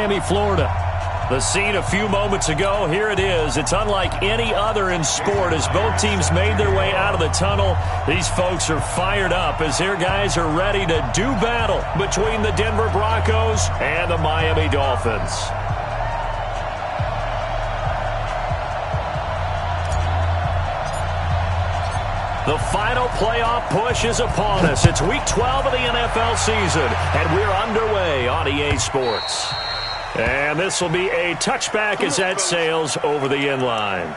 Miami, Florida. The scene a few moments ago, here it is. It's unlike any other in sport as both teams made their way out of the tunnel. These folks are fired up as their guys are ready to do battle between the Denver Broncos and the Miami Dolphins. The final playoff push is upon us. It's Week 12 of the NFL season, and we're underway on EA Sports. And this will be a touchback as that sails over the end line.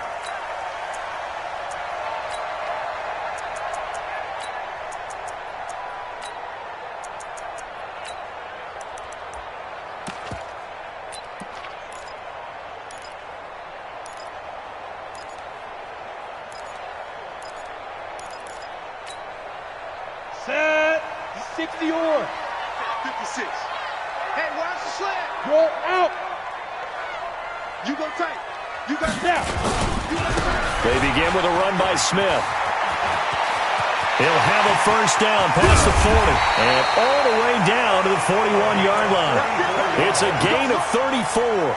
Set. 60 or 56. Hey, watch the slant. Roll out. You go tight. You got down. They begin with a run by Smith. He'll have a first down past the 40 and all the way down to the 41-yard line. It's a gain of 34.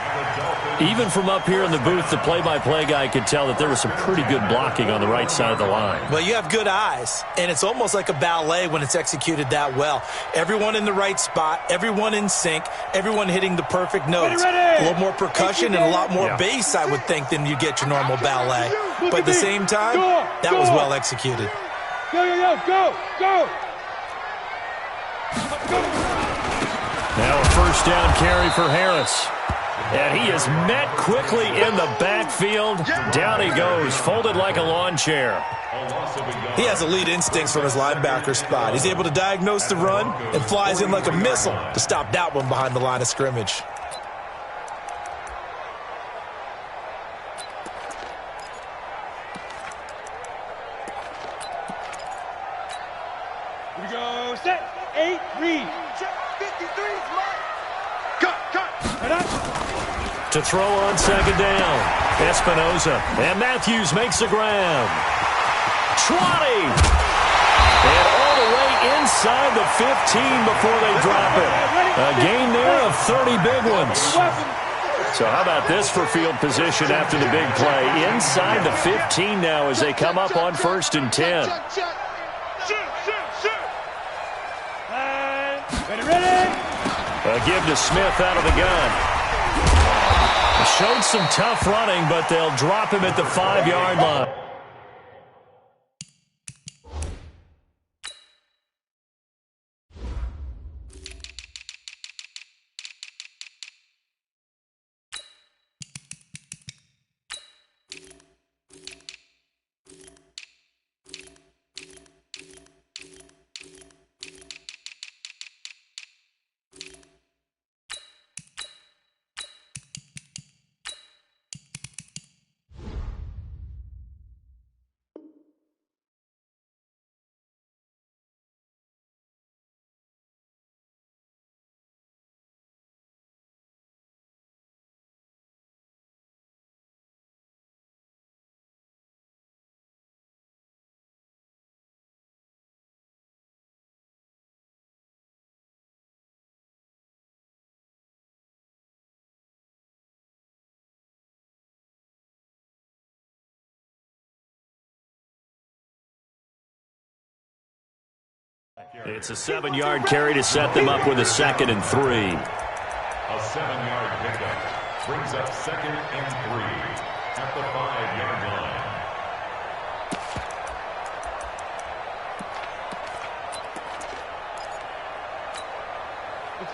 Even from up here in the booth, the play-by-play guy could tell that there was some pretty good blocking on the right side of the line. Well, you have good eyes, and it's almost like a ballet when it's executed that well. Everyone in the right spot, everyone in sync, everyone hitting the perfect notes. A little more percussion and a lot more bass, I would think, than you get your normal ballet. But at the same time, that was well executed. Go, go, go! Now a first down carry for Harris. And he is met quickly in the backfield. Down he goes, folded like a lawn chair. He has elite instincts from his linebacker spot. He's able to diagnose the run and flies in like a missile to stop that one behind the line of scrimmage. Here we go. Set. 8, read. Check. 53 is mine. Cut. Right up. To throw on second down, Espinoza. And Matthews makes the grab. 20. And all the way inside the 15 before they drop it. A gain there of 30 big ones. So how about this for field position after the big play? Inside the 15 now as they come up on 1st and 10. Ready. A give to Smith out of the gun. Showed some tough running, but they'll drop him at the 5-yard line. It's a 7-yard carry to set them up with a 2nd and 3. A 7-yard pickup brings up 2nd and 3 at the 5-yard line.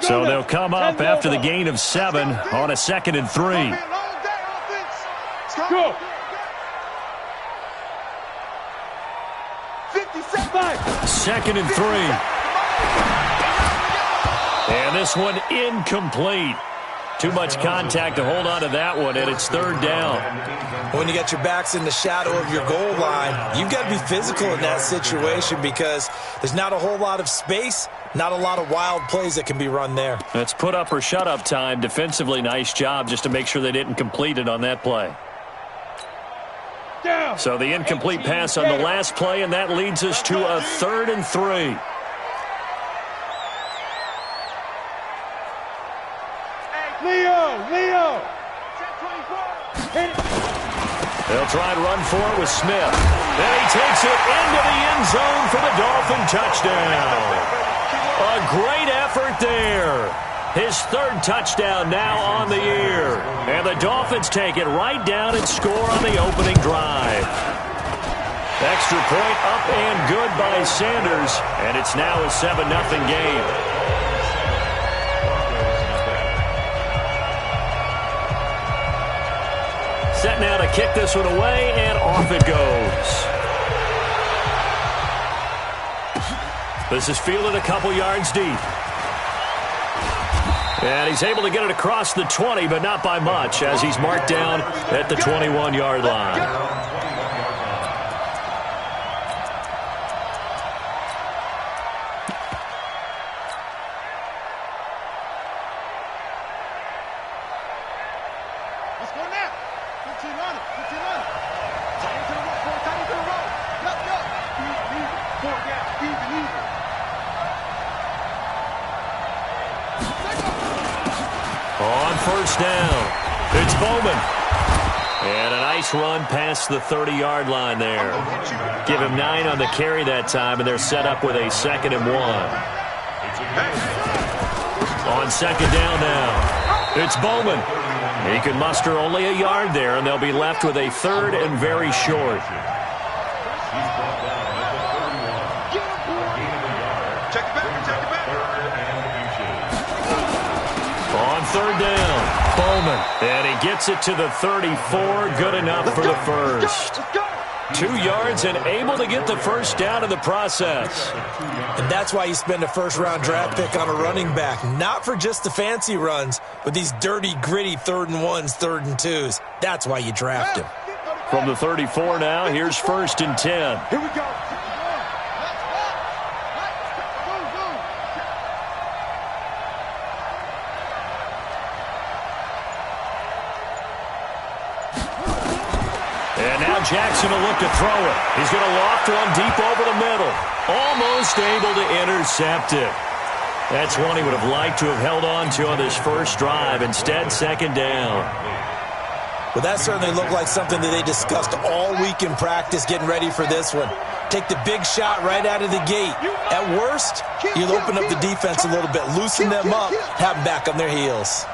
So they'll come up after the gain of 7 on a 2nd and 3. Go. 2nd and 3. And this one incomplete. Too much contact to hold on to that one, and it's 3rd down. When you got your backs in the shadow of your goal line, you've got to be physical in that situation because there's not a whole lot of space, not a lot of wild plays that can be run there. It's put up or shut up time. Defensively, nice job just to make sure they didn't complete it on that play. So the incomplete pass on the last play, and that leads us to a 3rd and 3. Leo. Hit it. They'll try and run for it with Smith. And he takes it into the end zone for the Dolphin touchdown. A great effort there. His third touchdown now on the year. And the Dolphins take it right down and score on the opening drive. Extra point up and good by Sanders. And it's now a 7-0 game. Set now to kick this one away, and off it goes. This is fielded a couple yards deep. And he's able to get it across the 20, but not by much, as he's marked down at the 21-yard line. On first down, it's Bowman. And a nice run past the 30-yard line there. Give him 9 on the carry that time, and they're set up with a 2nd and 1. On second down now, it's Bowman. He can muster only a yard there, and they'll be left with a 3rd and very short. On third down, Bowman. And he gets it to the 34. Good enough for the first. 2 yards and able to get the first down in the process. And that's why you spend a first-round draft pick on a running back. Not for just the fancy runs, but these dirty, gritty 3rd and 1s, 3rd and 2s. That's why you draft him. From the 34 now, here's 1st and 10. Here we go. And now Jackson will look to throw it. He's going to loft one deep over the middle. Almost able to intercept it. That's one he would have liked to have held on to on this first drive. Instead, 2nd down. Well, that certainly looked like something that they discussed all week in practice getting ready for this one. Take the big shot right out of the gate. At worst, you'll open up the defense a little bit, loosen them up, have them back on their heels.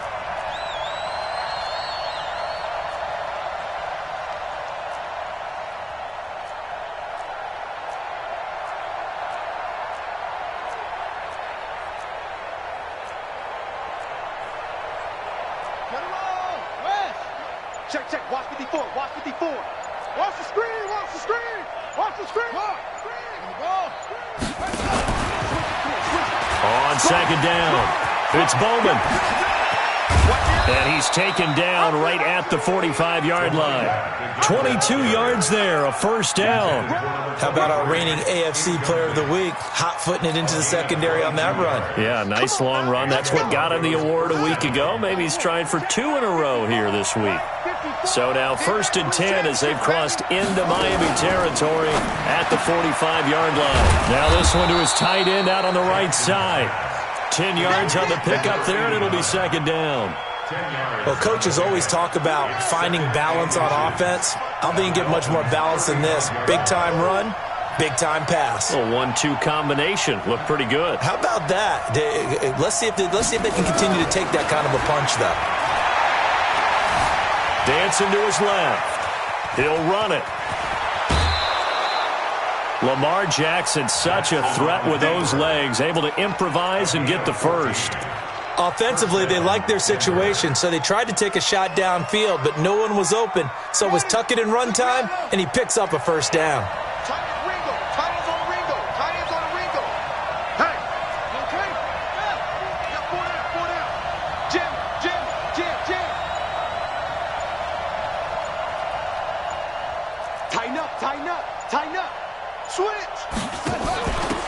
Check. Watch 54. Watch 54. Watch the screen. Watch the screen. Watch the screen. On second down, it's Bowman. And he's taken down right at the 45-yard line. 22 yards there, a first down. How about our reigning AFC Player of the Week, hot-footing it into the secondary on that run? Yeah, nice long run. That's what got him the award a week ago. Maybe he's trying for 2 in a row here this week. So now 1st and 10 as they've crossed into Miami territory at the 45-yard line. Now this one to his tight end out on the right side. 10 yards on the pickup there, and it'll be 2nd down. Well, coaches always talk about finding balance on offense. I don't think you can get much more balance than this. Big-time run, big-time pass. A 1-2 combination. Looked pretty good. How about that? Let's see if they can continue to take that kind of a punch, though. Dancing to his left. He'll run it. Lamar Jackson, such a threat with those legs, able to improvise and get the first. Offensively, they liked their situation, so they tried to take a shot downfield, but no one was open. So it was tuck it in run time, and he picks up a first down. Tighten up. Switch.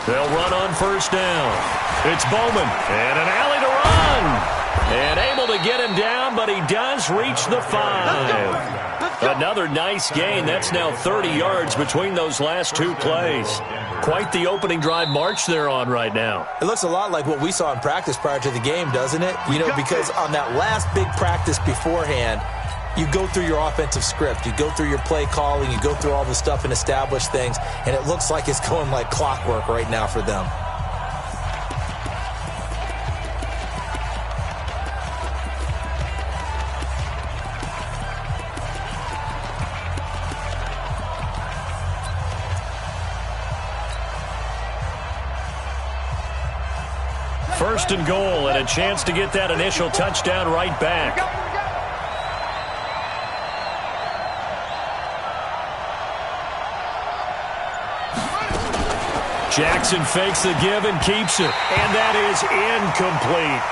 They'll run on first down. It's Bowman, and an alley to run. And able to get him down, but he does reach the 5. Another nice gain. That's now 30 yards between those last two plays. Quite the opening drive march they're on right now. It looks a lot like what we saw in practice prior to the game, doesn't it? You know, because on that last big practice beforehand, you go through your offensive script. You go through your play calling. You go through all the stuff and establish things. And it looks like it's going like clockwork right now for them. First and goal, and a chance to get that initial touchdown right back. Jackson fakes the give and keeps it, and that is incomplete.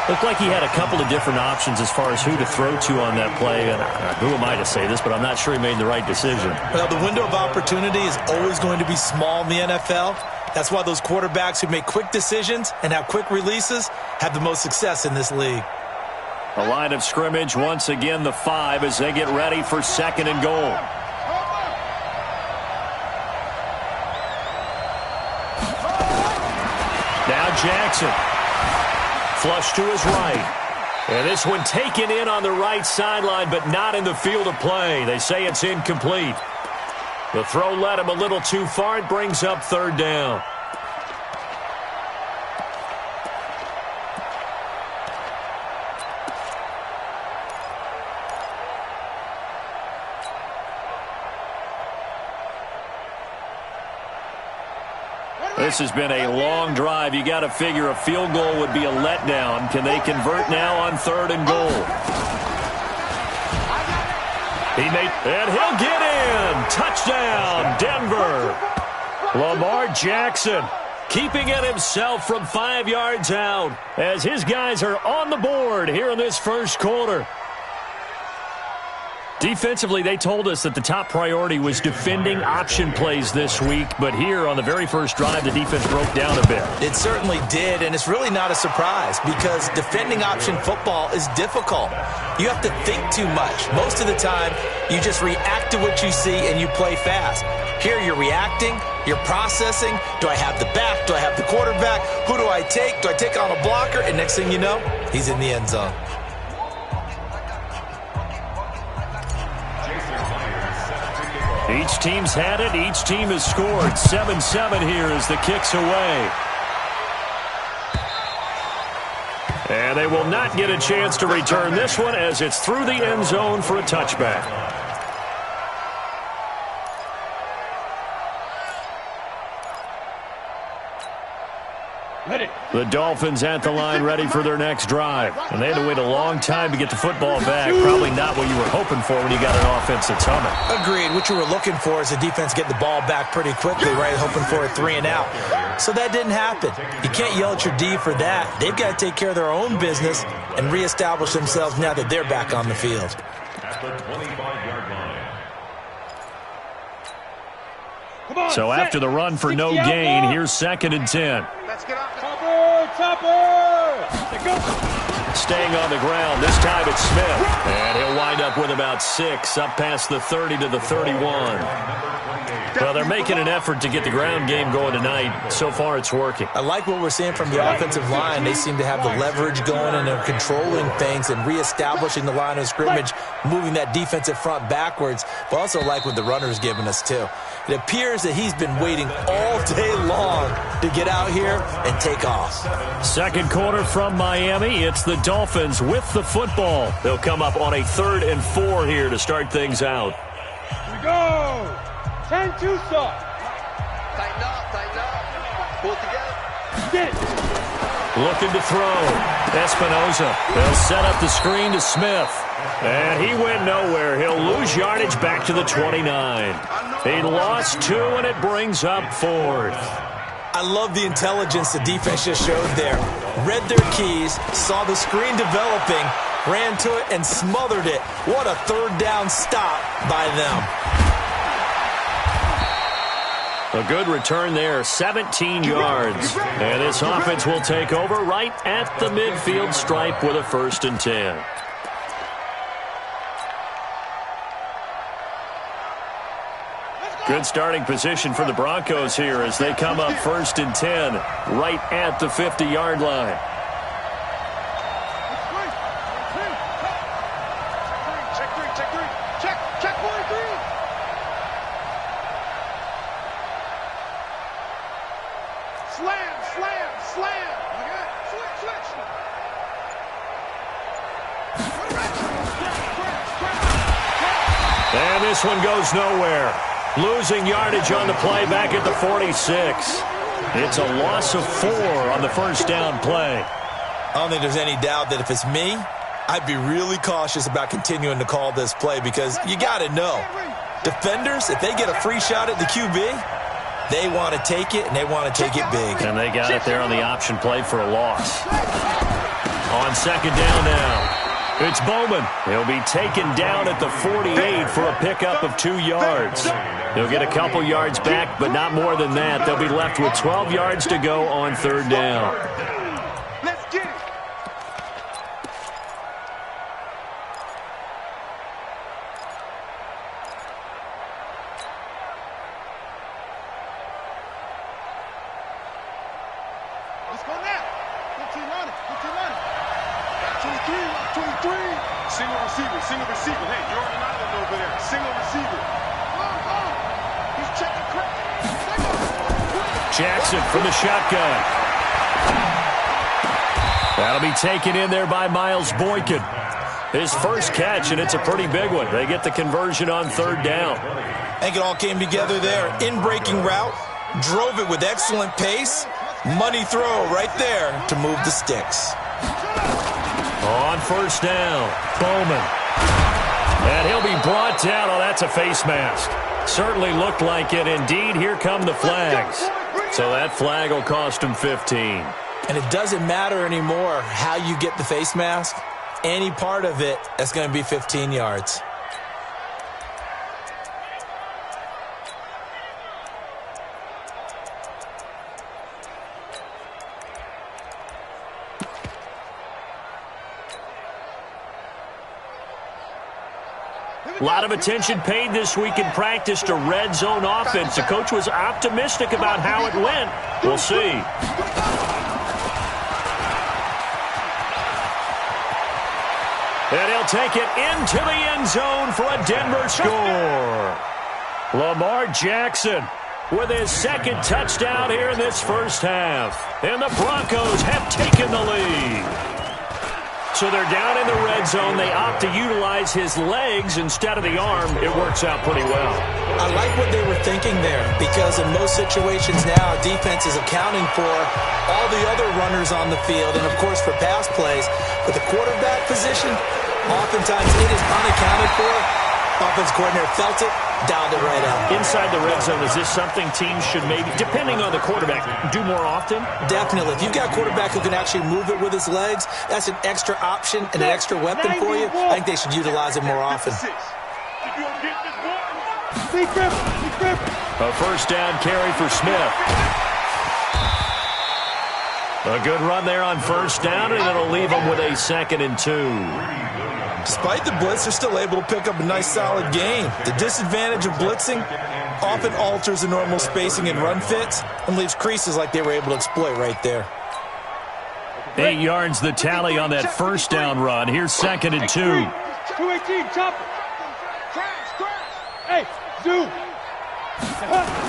Looked like he had a couple of different options as far as who to throw to on that play, and who am I to say this, but I'm not sure he made the right decision. Well, the window of opportunity is always going to be small in the NFL. That's why those quarterbacks who make quick decisions and have quick releases have the most success in this league. A line of scrimmage, once again the 5 as they get ready for second and goal. Now Jackson. Flush to his right. And this one taken in on the right sideline, but not in the field of play. They say it's incomplete. The throw led him a little too far. It brings up third down. This has been a long drive. You got to figure a field goal would be a letdown. Can they convert now on third and goal? And he'll get in. Touchdown, Denver. Lamar Jackson keeping it himself from 5 yards out as his guys are on the board here in this first quarter. Defensively, they told us that the top priority was defending option plays this week, but here on the very first drive, the defense broke down a bit. It certainly did, and it's really not a surprise because defending option football is difficult. You have to think too much. Most of the time, you just react to what you see and you play fast. Here you're reacting, you're processing. Do I have the back? Do I have the quarterback? Who do I take? Do I take on a blocker? And next thing you know, he's in the end zone. Each team's had it. Each team has scored. 7-7 here as the kick's away. And they will not get a chance to return this one as it's through the end zone for a touchback. The Dolphins at the line ready for their next drive. And they had to wait a long time to get the football back. Probably not what you were hoping for when you got an offense that's humming. Agreed. What you were looking for is the defense get the ball back pretty quickly, right? Hoping for a 3 and out. So that didn't happen. You can't yell at your D for that. They've got to take care of their own business and reestablish themselves now that they're back on the field. At the 25-yard line. So after the run for no gain, here's second and 10. Let's get off. Staying on the ground, this time it's Smith. And he'll wind up with about 6, up past the 30 to the 31. Well, they're making an effort to get the ground game going tonight. So far, it's working. I like what we're seeing from the offensive line. They seem to have the leverage going, and they're controlling things and reestablishing the line of scrimmage, moving that defensive front backwards, but also like what the runner's giving us, too. It appears that he's been waiting all day long to get out here and take off. Second quarter from Miami. It's the Dolphins with the football. They'll come up on a 3rd and 4 here to start things out. Here we go. 10-2 start. Tighten up. Pull it together. Get it. Looking to throw. Espinoza. They'll set up the screen to Smith. And he went nowhere. He'll lose yardage back to the 29. He lost 2, and it brings up 4th. I love the intelligence the defense just showed there. Read their keys, saw the screen developing, ran to it, and smothered it. What a third down stop by them. A good return there, 17 yards. And this offense will take over right at the midfield stripe with a 1st and 10. Good starting position for the Broncos here as they come up 1st and 10 right at the 50-yard line. Check 1, 3. Slam. Okay. Switch. And this one goes nowhere. Losing yardage on the play back at the 46. It's a loss of 4 on the first down play. I don't think there's any doubt that if it's me, I'd be really cautious about continuing to call this play because you got to know, defenders, if they get a free shot at the QB, they want to take it, and they want to take it big. And they got it there on the option play for a loss. On 2nd down now. It's Bowman. He'll be taken down at the 48 for a pickup of 2 yards. He'll get a couple yards back, but not more than that. They'll be left with 12 yards to go on 3rd down. Let's get it. Let's go now. 15 on it. 23. Single receiver. Hey, Jordan Island over there. Single receiver. He's checking quick. Jackson from the shotgun. That'll be taken in there by Miles Boykin. His first catch, and it's a pretty big one. They get the conversion on 3rd down. I think it all came together there. In-breaking route, drove it with excellent pace. Money throw right there to move the sticks. On 1st down, Bowman. And he'll be brought down. Oh, that's a face mask. Certainly looked like it. Indeed, here come the flags. So that flag will cost him 15. And it doesn't matter anymore how you get the face mask. Any part of it, that's going to be 15 yards. A lot of attention paid this week in practice to red zone offense. The coach was optimistic about how it went. We'll see. And he'll take it into the end zone for a Denver score. Lamar Jackson with his 2nd touchdown here in this first half. And the Broncos have taken the lead. So they're down in the red zone. They opt to utilize his legs instead of the arm. It works out pretty well. I like what they were thinking there because in most situations now, defense is accounting for all the other runners on the field and, of course, for pass plays. But the quarterback position, oftentimes it is unaccounted for. Offense coordinator felt it, dialed it right out. Inside the red zone, is this something teams should maybe, depending on the quarterback, do more often? Definitely. If you've got a quarterback who can actually move it with his legs, that's an extra option and an extra weapon for you. I think they should utilize it more often. A 1st down carry for Smith. A good run there on 1st down, and it'll leave them with a 2nd and 2. Despite the blitz, they're still able to pick up a nice, solid gain. The disadvantage of blitzing often alters the normal spacing and run fits and leaves creases like they were able to exploit right there. 8 yards the tally on that 1st down run. Here's 2nd and 2. 218, chop it. Hey, zoom.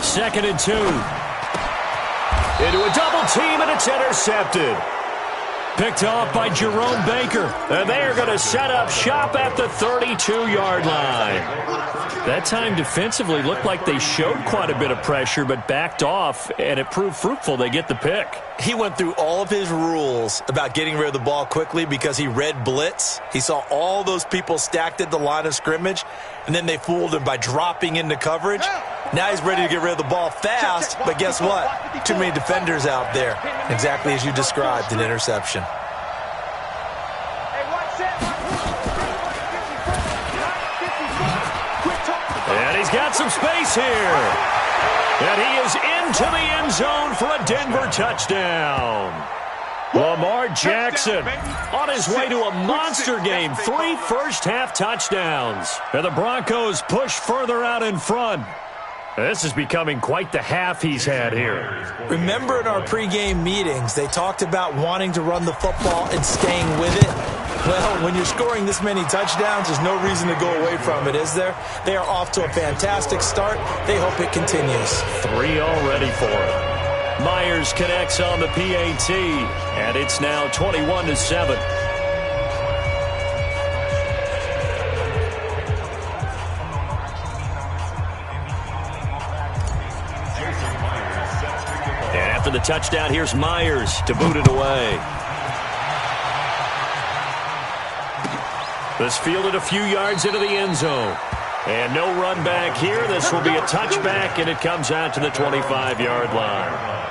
2nd and 2. Into a double team, and it's intercepted. Picked off by Jerome Baker. And they are going to set up shop at the 32-yard line. That time defensively looked like they showed quite a bit of pressure, but backed off, and it proved fruitful. They get the pick. He went through all of his rules about getting rid of the ball quickly because he read blitz. He saw all those people stacked at the line of scrimmage, and then they fooled him by dropping into coverage. Now he's ready to get rid of the ball fast, but guess what? Too many defenders out there. Exactly as you described, an interception. And he's got some space here. And he is into the end zone for a Denver touchdown. Lamar Jackson on his way to a monster game. 3 first-half touchdowns. And the Broncos push further out in front. This is becoming quite the half he's had here. Remember in our pregame meetings, they talked about wanting to run the football and staying with it? Well, when you're scoring this many touchdowns, there's no reason to go away from it, is there? They are off to a fantastic start. They hope it continues. 3 already for him. Myers connects on the PAT, and it's now 21-7. After the touchdown, here's Myers to boot it away. This fielded a few yards into the end zone. And no run back here. This will be a touchback, and it comes out to the 25-yard line.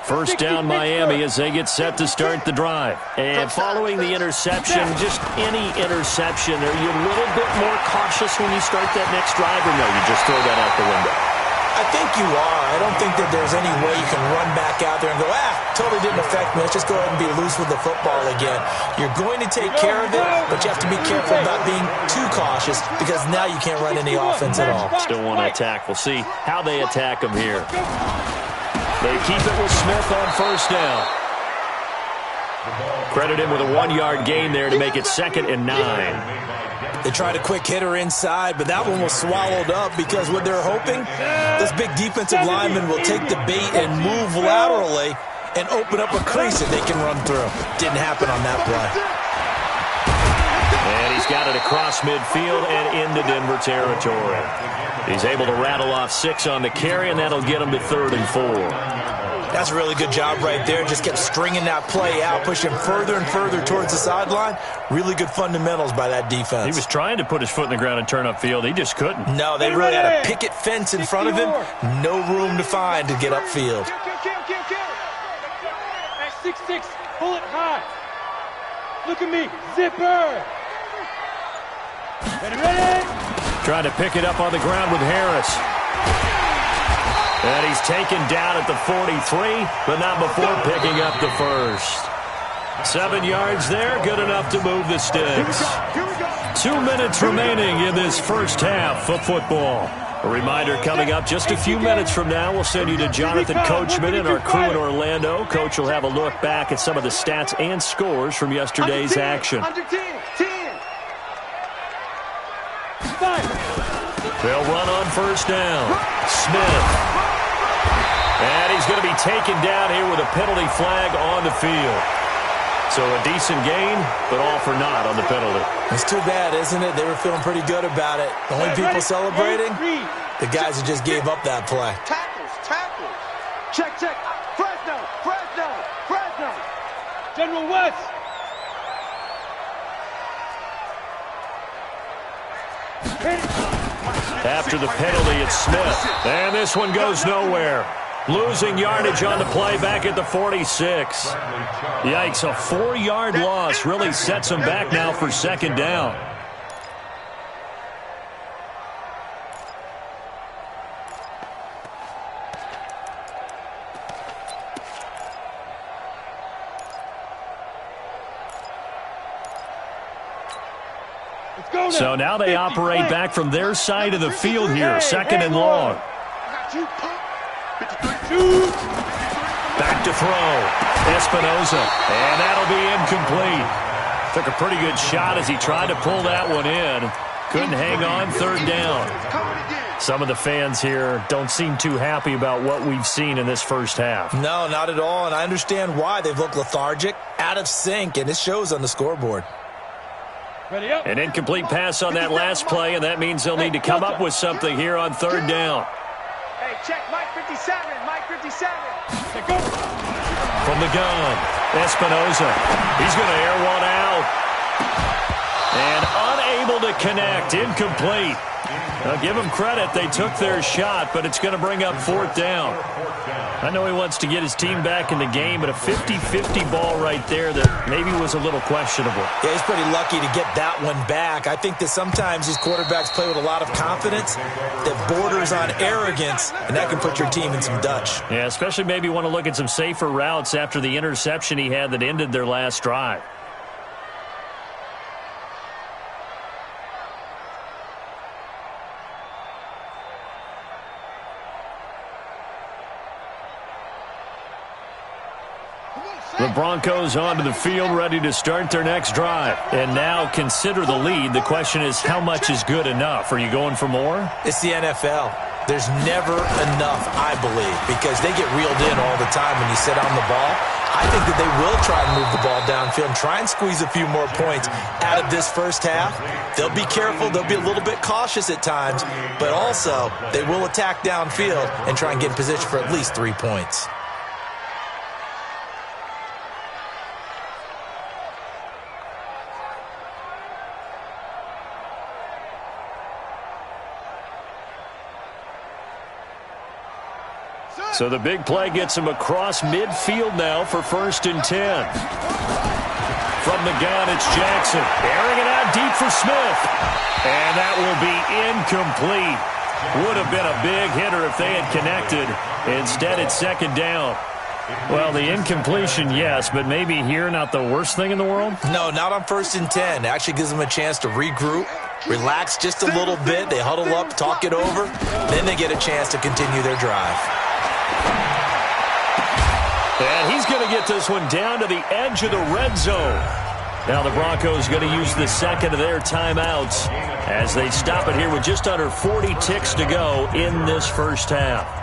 First down, Miami, as they get set to start the drive. And following the interception, just any interception, are you a little bit more cautious when you start that next drive, or no, you just throw that out the window? I think you are. I don't think that there's any way you can run back out there and go, totally didn't affect me. Let's just go ahead and be loose with the football again. You're going to take care of it, but you have to be careful about being too cautious because now you can't run any offense at all. Still want to attack. We'll see how they attack him here. They keep it with Smith on first down. Credit him with a 1-yard gain there to make it 2nd and 9. They tried a quick hitter inside, but that one was swallowed up because what they're hoping, this big defensive lineman will take the bait and move laterally and open up a crease that they can run through. Didn't happen on that play. And he's got it across midfield and into Denver territory. He's able to rattle off 6 on the carry, and that'll get him to 3rd and 4. That's a really good job right there. Just kept stringing that play out, pushing further and further towards the sideline. Really good fundamentals by that defense. He was trying to put his foot in the ground and turn upfield. He just couldn't. No, they really had a picket fence in front of him. No room to find to get upfield. At 6'6", pull it high. Look at me, zipper. Ready? Trying to pick it up on the ground with Harris. And he's taken down at the 43, but not before picking up the first. 7 yards there, good enough to move the sticks. 2 minutes remaining in this first half of football. A reminder coming up just a few minutes from now, we'll send you to Jonathan Coachman and our crew in Orlando. Coach will have a look back at some of the stats and scores from yesterday's action. They'll run on first down. Smith. And he's going to be taken down here with a penalty flag on the field. So a decent gain, but all for naught on the penalty. It's too bad, isn't it? They were feeling pretty good about it. The only people celebrating, the guys who just gave up that play. Tackles. Check. Fresno. General West. After the penalty, it's Smith. And this one goes nowhere. Losing yardage on the play back at the 46. Yikes, a 4-yard loss really sets them back now for 2nd down. So now they operate back from their side of the field here, 2nd and long. Back to throw. Espinoza. And that'll be incomplete. Took a pretty good shot as he tried to pull that one in. Couldn't hang on, 3rd down. Some of the fans here don't seem too happy about what we've seen in this first half. No, not at all, and I understand why. They've looked lethargic, out of sync, and it shows on the scoreboard. An incomplete pass on that last play, and that means they'll need to come up with something here on 3rd down. Hey, check Mike 57. From the gun, Espinoza. He's going to air one out. And unable to connect, incomplete. Now, give them credit. They took their shot, but it's going to bring up 4th down. I know he wants to get his team back in the game, but a 50-50 ball right there that maybe was a little questionable. Yeah, he's pretty lucky to get that one back. I think that sometimes these quarterbacks play with a lot of confidence that borders on arrogance, and that can put your team in some Dutch. Yeah, especially maybe want to look at some safer routes after the interception he had that ended their last drive. The Broncos onto the field, ready to start their next drive. And now consider the lead. The question is, how much is good enough? Are you going for more? It's the NFL. There's never enough, I believe, because they get reeled in all the time when you sit on the ball. I think that they will try and move the ball downfield and try and squeeze a few more points out of this first half. They'll be careful. They'll be a little bit cautious at times, but also they will attack downfield and try and get in position for at least 3 points. So the big play gets him across midfield now for 1st and 10. From the gun, it's Jackson. Airing it out deep for Smith. And that will be incomplete. Would have been a big hitter if they had connected. Instead, it's 2nd down. Well, the incompletion, yes, but maybe here not the worst thing in the world? No, not on 1st and 10. It actually gives them a chance to regroup, relax just a little bit. They huddle up, talk it over. Then they get a chance to continue their drive. And he's going to get this one down to the edge of the red zone. Now the Broncos going to use the second of their timeouts as they stop it here with just under 40 ticks to go in this first half.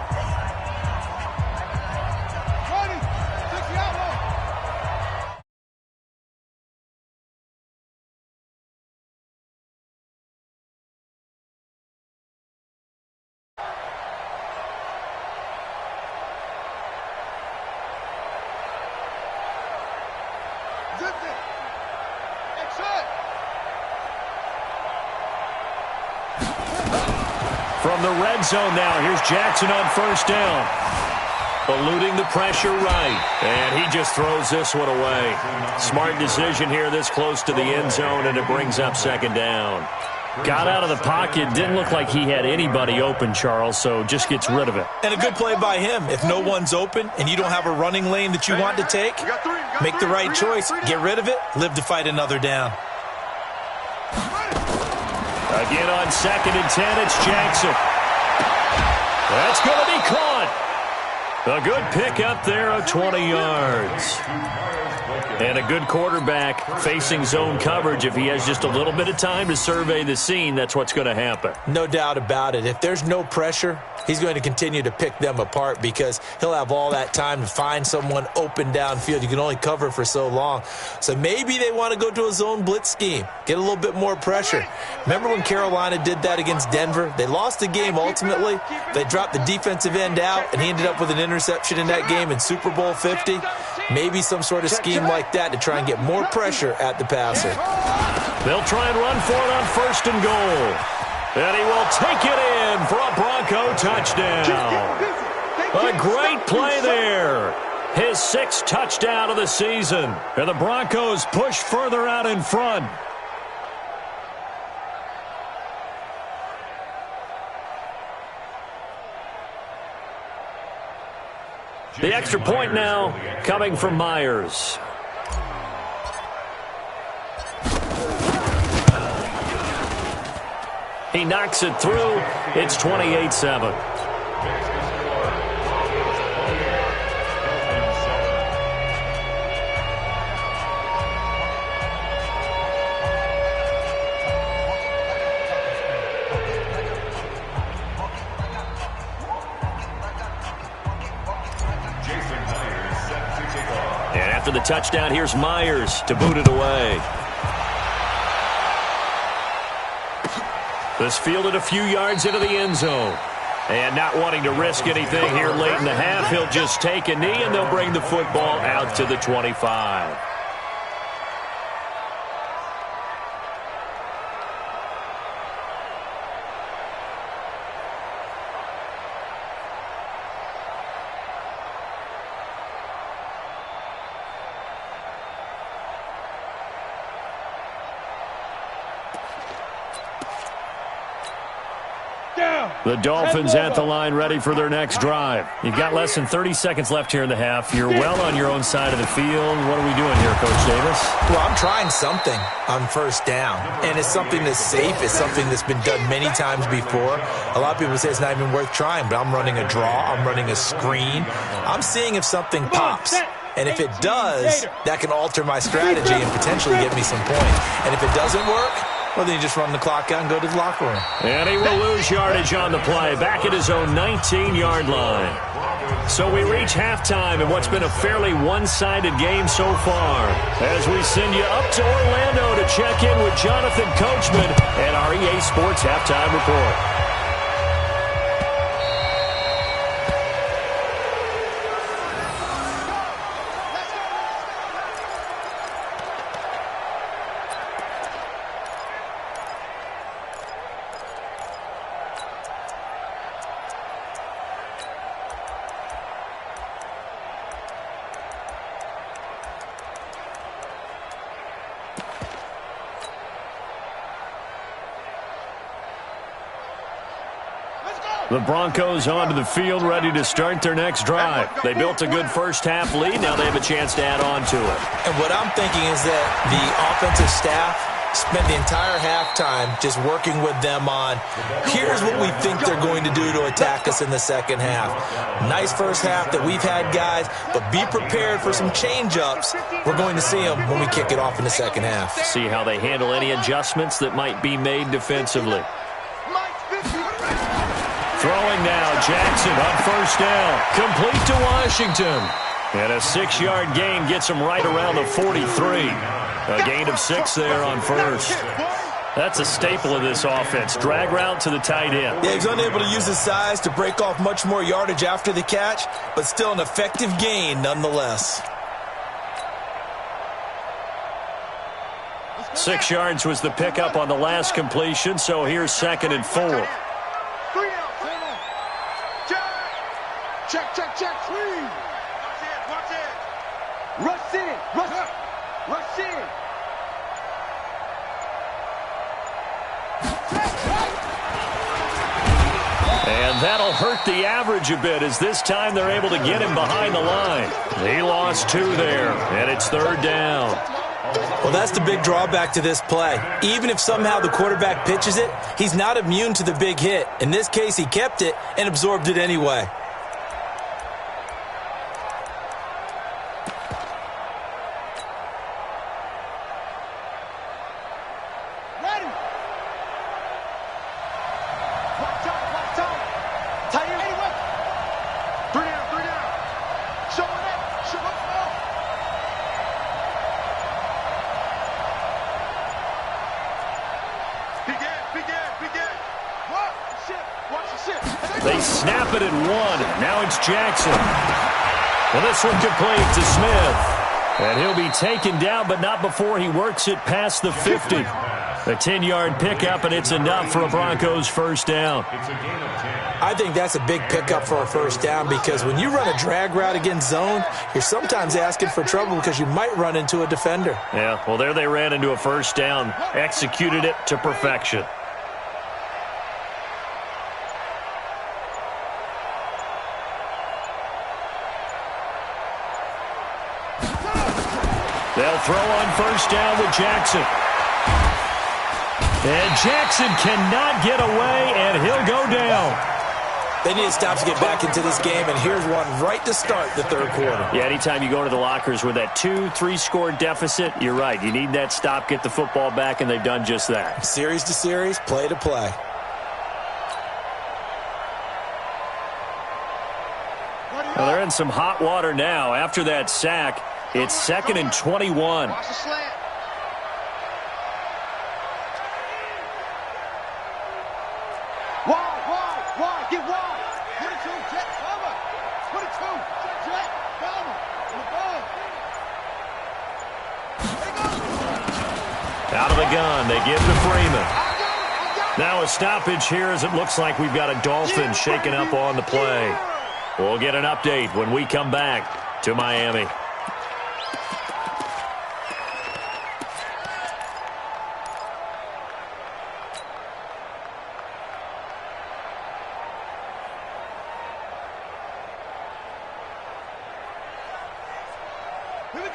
From the red zone now, here's Jackson on 1st down. Eluding the pressure right. And he just throws this one away. Smart decision here this close to the end zone, and it brings up 2nd down. Got out of the pocket. Didn't look like he had anybody open, Charles, so just gets rid of it. And a good play by him. If no one's open and you don't have a running lane that you want to take, make the right choice. Get rid of it. Live to fight another down. Again on 2nd and 10, it's Jackson. That's going to be caught. A good pick up there of 20 yards. And a good quarterback facing zone coverage. If he has just a little bit of time to survey the scene, that's what's going to happen. No doubt about it. If there's no pressure, he's going to continue to pick them apart because he'll have all that time to find someone open downfield. You can only cover for so long. So maybe they want to go to a zone blitz scheme, get a little bit more pressure. Remember when Carolina did that against Denver? They lost the game ultimately. They dropped the defensive end out, and he ended up with an interception in that game in Super Bowl 50. Maybe some sort of scheme like that to try and get more pressure at the passer. They'll try and run for it on 1st and goal. And he will take it in for a Bronco touchdown. A great play there. His 6th touchdown of the season. And the Broncos push further out in front. The extra point now coming from Myers. He knocks it through. It's 28-7. And after the touchdown, here's Myers to boot it away. This fielded a few yards into the end zone. And not wanting to risk anything here late in the half, he'll just take a knee, and they'll bring the football out to the 25. The Dolphins at the line ready for their next drive. You've got less than 30 seconds left here in the half. You're well on your own side of the field. What are we doing here, Coach Davis? Well, I'm trying something on first down, and it's something that's safe. It's something that's been done many times before. A lot of people say it's not even worth trying, but I'm running a draw. I'm running a screen. I'm seeing if something pops. And if it does, that can alter my strategy and potentially get me some points. And if it doesn't work, well, then you just run the clock out and go to the locker room. And he will lose yardage on the play, back at his own 19-yard line. So we reach halftime in what's been a fairly one-sided game so far. As we send you up to Orlando to check in with Jonathan Coachman and our EA Sports Halftime Report. The Broncos onto the field, ready to start their next drive. They built a good first-half lead. Now they have a chance to add on to it. And what I'm thinking is that the offensive staff spent the entire halftime just working with them on, here's what we think they're going to do to attack us in the second half. Nice first half that we've had, guys, but be prepared for some change-ups. We're going to see them when we kick it off in the second half. See how they handle any adjustments that might be made defensively. Throwing now, Jackson on first down. Complete to Washington. And a 6-yard gain gets him right around the 43. A gain of 6 there on first. That's a staple of this offense. Drag route to the tight end. Yeah, he's unable to use his size to break off much more yardage after the catch, but still an effective gain nonetheless. 6 yards was the pickup on the last completion, so here's 2nd and 4. Check, clean. Watch it. Rush in. And that'll hurt the average a bit, as this time they're able to get him behind the line. He lost 2 there, and it's 3rd down. Well, that's the big drawback to this play. Even if somehow the quarterback pitches it, he's not immune to the big hit. In this case, he kept it and absorbed it anyway. They snap it at 1. Now it's Jackson. Well, this one complete to Smith. And he'll be taken down, but not before he works it past the 50. A 10-yard pickup, and it's enough for a Broncos first down. I think that's a big pickup for a first down, because when you run a drag route against zone, you're sometimes asking for trouble because you might run into a defender. Yeah, well, there they ran into a first down. Executed it to perfection. They'll throw on first down with Jackson. And Jackson cannot get away, and he'll go down. They need to stop to get back into this game, and here's one right to start the third quarter. Yeah, anytime you go to the lockers with that 2-3 score deficit, you're right. You need that stop, get the football back, and they've done just that. Series to series, play to play. Well, they're in some hot water now. After that sack, it's 2nd and 21. Watch the slant. Wide, get wide. 22, jet, cover. 22, jet, cover. On the ball. Out of the gun, they give to Freeman. Now a stoppage here, as it looks like we've got a Dolphin shaken up on the play. We'll get an update when we come back to Miami.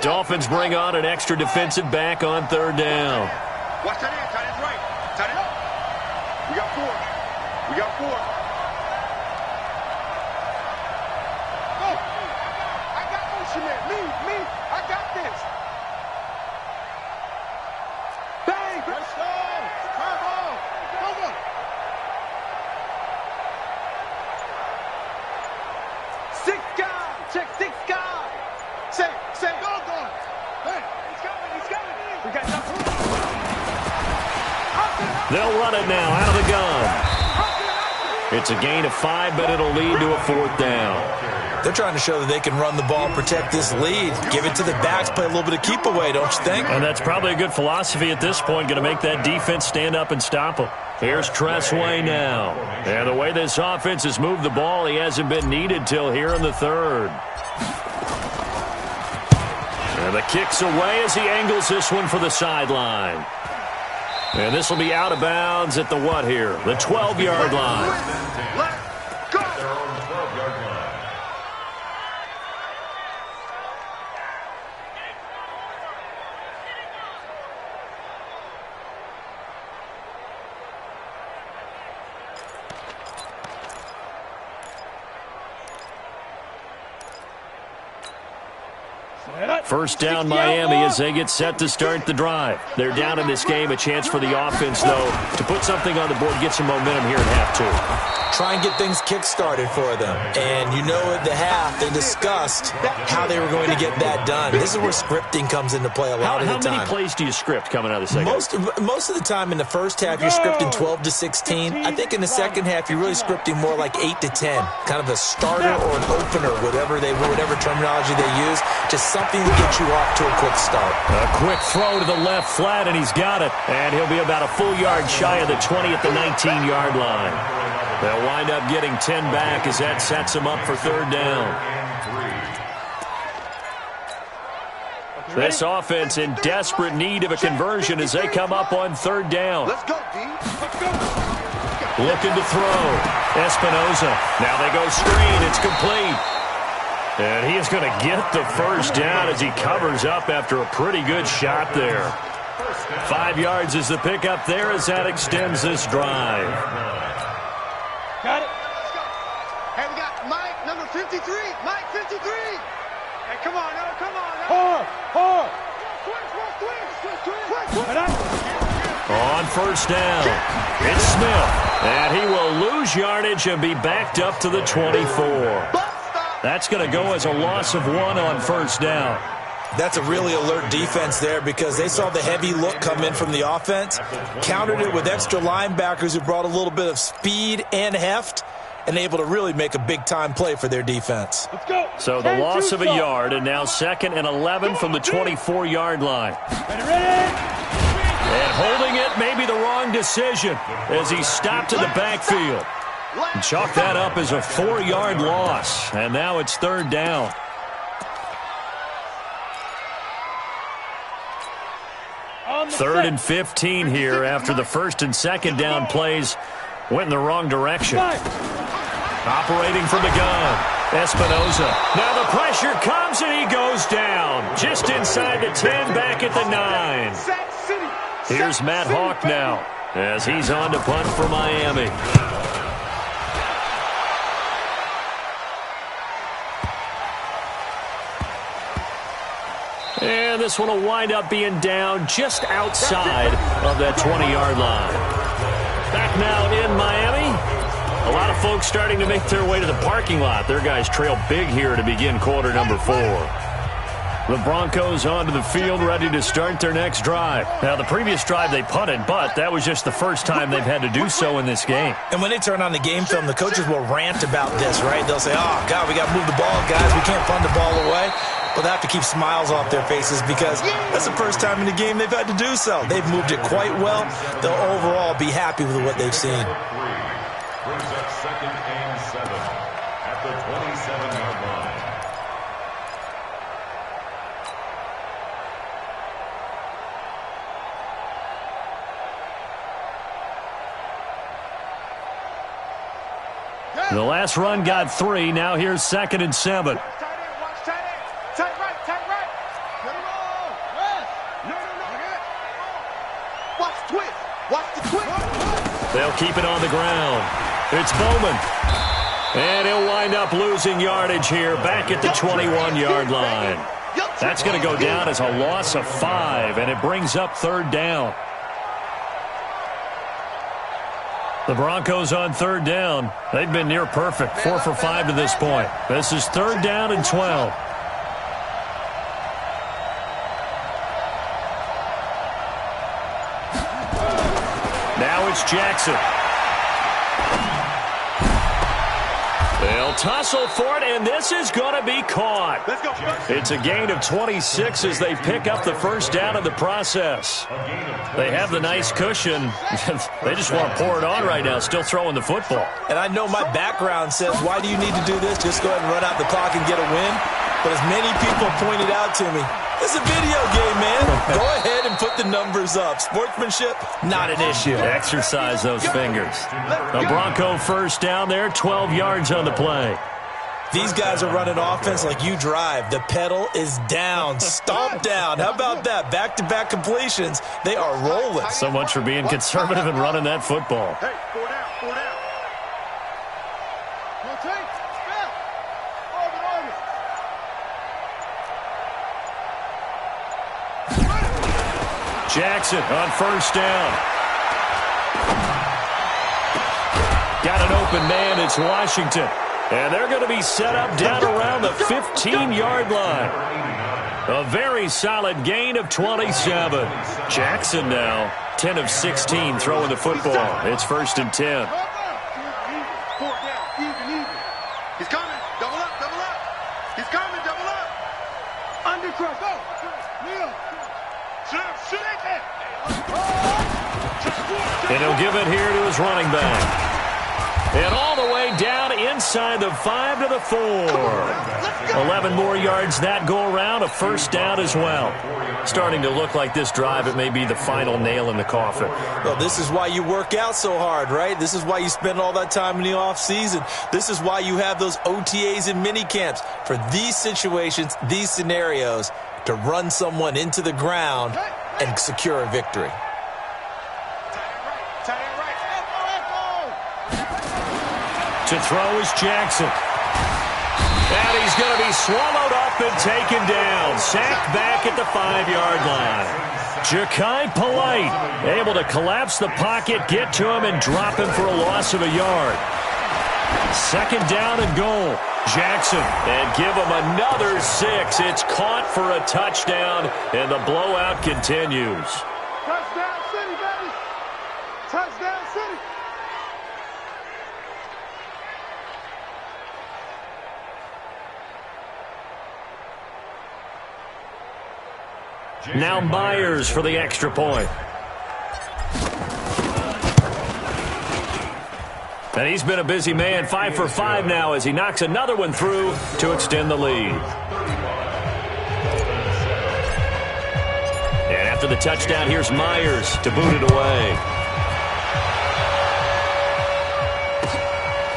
Dolphins bring on an extra defensive back on third down. Watch tight end. Tight end's right. Tight end. We got 4. We got 4. Go. I got motion man. Me. I got this. Bang. Let's go. Come on. Six guy. Check 6 guy. Say. Go. Hey. He's coming. We got nothing. They'll run it now out of the gun. It's a gain of 5, but it'll lead to a 4th down. They're trying to show that they can run the ball and protect this lead. Give it to the backs, play a little bit of keep away, don't you think? And that's probably a good philosophy at this point, going to make that defense stand up and stop them. Here's Tressway now. And the way this offense has moved the ball, he hasn't been needed till here in the 3rd. And the kick's away as he angles this one for the sideline. And this will be out of bounds at the what here? The 12-yard line. Let's go. They're on the 12-yard line. First down, Miami, as they get set to start the drive. They're down in this game. A chance for the offense, though, to put something on the board, get some momentum here in half 2. Try and get things kick-started for them. And you know at the half, they discussed how they were going to get that done. This is where scripting comes into play a lot of the time. How many plays do you script coming out of the second? Most of the time in the first half, you're scripting 12 to 16. I think in the second half, you're really scripting more like 8 to 10. Kind of a starter or an opener, whatever terminology they use. Just something to get you off to a quick start. A quick throw to the left flat, and he's got it. And he'll be about a full yard shy of the 20 at the 19-yard line. They'll wind up getting 10 back as that sets him up for 3rd down. This offense in desperate need of a conversion as they come up on 3rd down. Let's go, D. Let's go. Looking to throw. Espinoza. Now they go screen. It's complete. And he is going to get the first down as he covers up after a pretty good shot there. 5 yards is the pickup there as that extends this drive. Got it. Hey, we got Mike, number 53. Mike, 53. Hey, come on, now. Hard. On first down, it's Smith. And he will lose yardage and be backed up to the 24. That's going to go as a loss of 1 on first down. That's a really alert defense there because they saw the heavy look come in from the offense, countered it with extra linebackers who brought a little bit of speed and heft, and able to really make a big-time play for their defense. Let's go. So the loss of a yard, and now 2nd and 11 from the 24-yard line. Ready. And holding it may be the wrong decision as he stopped in the backfield. And chalk that up as a 4-yard loss, and now it's 3rd down. Third and 15 here after the 1st and 2nd down plays went in the wrong direction. Operating from the gun, Espinoza. Now the pressure comes and he goes down. Just inside the 10, back at the 9. Here's Matt Hawk now as he's on to punt for Miami. And this one will wind up being down just outside of that 20-yard line. Back now in Miami. A lot of folks starting to make their way to the parking lot. Their guys trail big here to begin quarter number 4. The Broncos onto the field ready to start their next drive. Now, the previous drive they punted, but that was just the first time they've had to do so in this game. And when they turn on the game film, the coaches will rant about this, right? They'll say, oh, God, we got to move the ball, guys. We can't punt the ball away. But they have to keep smiles off their faces because that's the first time in the game they've had to do so. They've moved it quite well. They'll overall be happy with what they've seen. Brings up 2nd and 7 at the 27-yard line. The last run got 3. Now here's 2nd and 7. Tight right. Watch the twist. Watch the twist. They'll keep it on the ground. It's Bowman. And he'll wind up losing yardage here back at the 21-yard line. That's going to go down as a loss of 5, and it brings up third down. The Broncos on third down. They've been near perfect, 4 for 5 to this point. This is third down and 12. Now it's Jackson. They'll tussle for it, and this is going to be caught. Let's go. It's a gain of 26 as they pick up the first down in the process. They have the nice cushion. They just want to pour it on right now, still throwing the football. And I know my background says, why do you need to do this? Just go ahead and run out the clock and get a win. But as many people pointed out to me, it's a video game, man. Go ahead and put the numbers up. Sportsmanship, not an issue. Exercise those fingers. The Bronco first down there, 12 yards on the play. These guys are running offense like you drive. The pedal is down, stomp down. How about that? Back-to-back completions. They are rolling. So much for being conservative and running that football. Hey, 4 down, 4 down. Rotate, spell. Orbit. Jackson on first down. Got an open man. It's Washington. And they're going to be set up down around the 15-yard line. A very solid gain of 27. Jackson now 10 of 16 throwing the football. It's first and 10. 4 down, even. He's coming. Double up. He's coming. Double up. Undercross. Go. Kneel. Shake it. And he'll give it here to his running back. And all the way down inside the 5 to the 4. 11 more yards that go around, a first down as well. Starting to look like this drive, it may be the final nail in the coffin. Well, this is why you work out so hard, right? This is why you spend all that time in the offseason. This is why you have those OTAs and mini camps for these situations, these scenarios, to run someone into the ground and secure a victory. To throw is Jackson. And he's going to be swallowed up and taken down. Sacked back at the 5-yard line. Ja'Kai Polite able to collapse the pocket, get to him, and drop him for a loss of a yard. Second down and goal. Jackson, and give him another 6. It's caught for a touchdown, and the blowout continues. Touchdown City, baby. Touchdown City. Now Myers for the extra point. And he's been a busy man, 5 for 5 now as he knocks another one through to extend the lead. And after the touchdown, here's Myers to boot it away.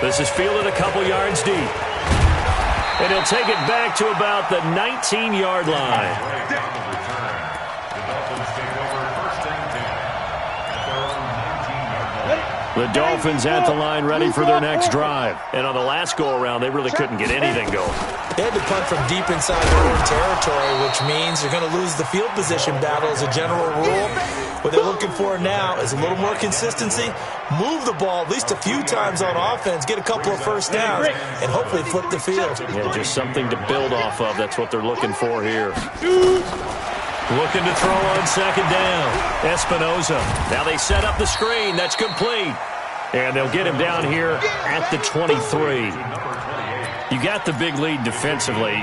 This is fielded a couple yards deep. And he'll take it back to about the 19-yard line. The Dolphins at the line ready for their next drive. And on the last go-around, they really couldn't get anything going. They had to punt from deep inside their own territory, which means they're going to lose the field position battle as a general rule. What they're looking for now is a little more consistency, move the ball at least a few times on offense, get a couple of first downs, and hopefully flip the field. Yeah, just something to build off of. That's what they're looking for here. Looking to throw on second down. Espinoza. Now they set up the screen. That's complete. And they'll get him down here at the 23. You got the big lead defensively.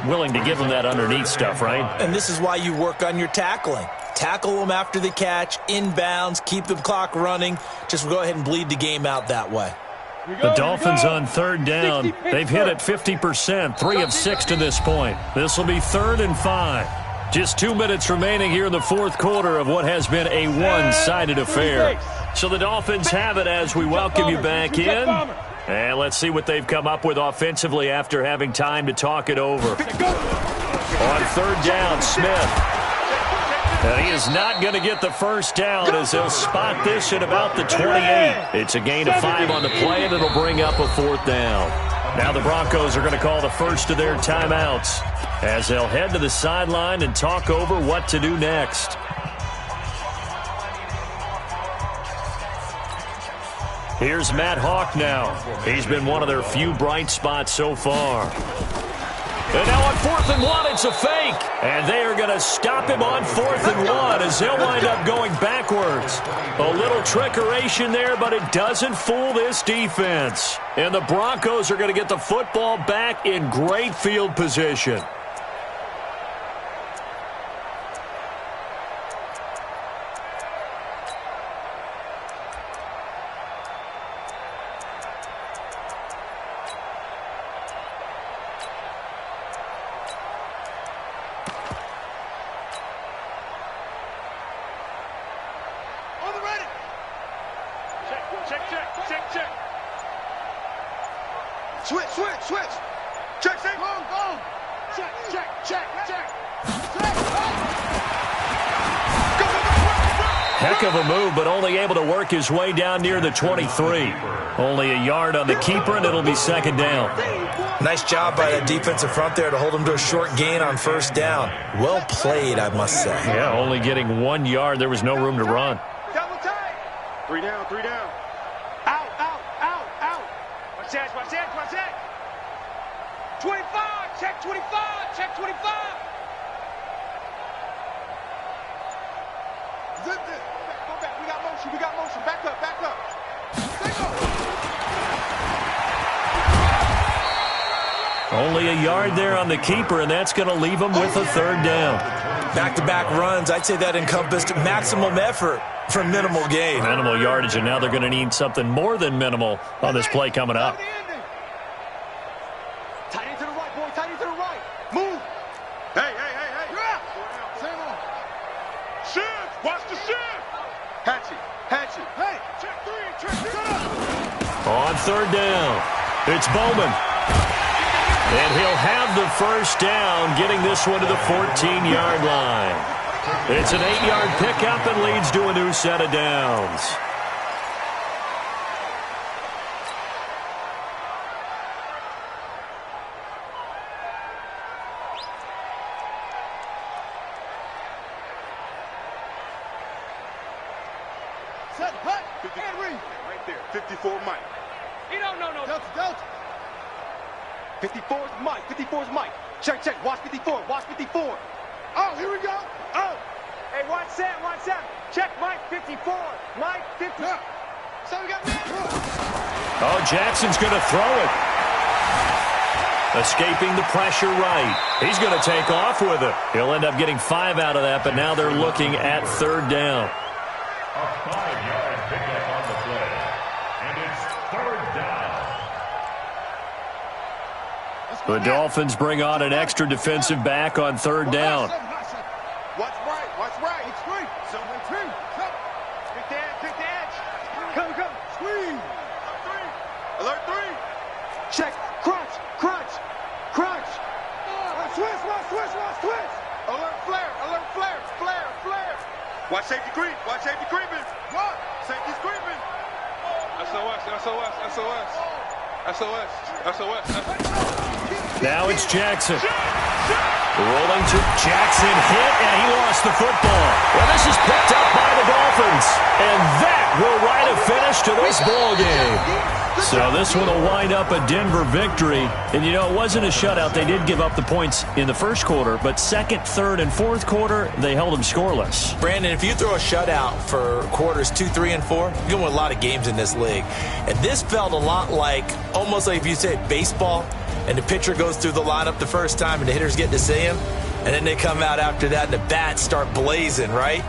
Willing to give him that underneath stuff, right? And this is why you work on your tackling. Tackle them after the catch, inbounds, keep the clock running. Just go ahead and bleed the game out that way. The Dolphins on third down. They've hit it 50%, 3 of 6 to this point. This will be 3rd and 5. Just 2 minutes remaining here in the fourth quarter of what has been a one-sided affair. So the Dolphins have it as we welcome you back in. And let's see what they've come up with offensively after having time to talk it over. On third down, Smith. And he is not going to get the first down as they'll spot this at about the 28. It's a gain of 5 on the play, and it'll bring up a 4th down. Now the Broncos are going to call the first of their timeouts as they'll head to the sideline and talk over what to do next. Here's Matt Hawk now. He's been one of their few bright spots so far. And now on 4th and 1, it's a fake. And they are going to stop him on 4th and 1 as they'll wind up going backwards. A little trickeration there, but it doesn't fool this defense. And the Broncos are going to get the football back in great field position. Heck of a move, but only able to work his way down near the 23. Only a yard on the keeper, and it'll be 2nd down. Nice job by that defensive front there to hold him to a short gain on 1st down. Well played, I must say. Yeah, only getting 1 yard. There was no room to run. Double tight. 3 down, 3 down. Out, out, out, out. Watch that, watch that, watch that. 25, check 25, check 25. Zip this. Go back. We got motion. We got motion. Back up. Back up. Back up. Only a yard there on the keeper, and that's going to leave him with a 3rd down. Back-to-back runs. I'd say that encompassed maximum effort for minimal gain. Minimal yardage, and now they're going to need something more than minimal on this play coming up. Tight end to the right, boy. Tight end to the right. Move. Hey, hey, hey, hey. Yeah. Same on. Shift. Watch the shift. Hatchet. Hatchet. Hey. Check 3. Check 3. On 3rd down, it's Bowman. And he'll have the first down, getting this one to the 14-yard line. It's an 8-yard pickup and leads to a new set of downs. Set, hut, and read. Right there, 54 Mike. No. Delta. 54 is Mike. 54 is Mike. Check. Watch 54. Watch 54. Oh, here we go. Oh. Hey, watch that. Check Mike 54. Mike 50. Yeah. So we got me. Oh, Jackson's going to throw it. Escaping the pressure right. He's going to take off with it. He'll end up getting 5 out of that, but now they're looking at 3rd down. A 5-yard pickup on the play. And it's 3rd down. The Dolphins bring on an extra defensive back on 3rd down. Watch right. It's free. So free. Pick the edge. Come. Squeeze. Alert 3. Check. Crunch. Switch. Alert flare. Watch safety creep. Creeping. What? Safety's creeping. SOS. Now it's Jackson. Rolling to Jackson, hit, and he lost the football. Well, this is picked up by the Dolphins, and that will write a finish to this ball game. So this one will wind up a Denver victory. And, you know, it wasn't a shutout. They did give up the points in the first quarter, but 2nd, 3rd, and 4th quarter, they held them scoreless. Brandon, if you throw a shutout for quarters 2, 3, and 4, you're going to win a lot of games in this league. And this felt a lot almost like if you say baseball, and the pitcher goes through the lineup the first time and the hitters get to see him, and then they come out after that and the bats start blazing, right?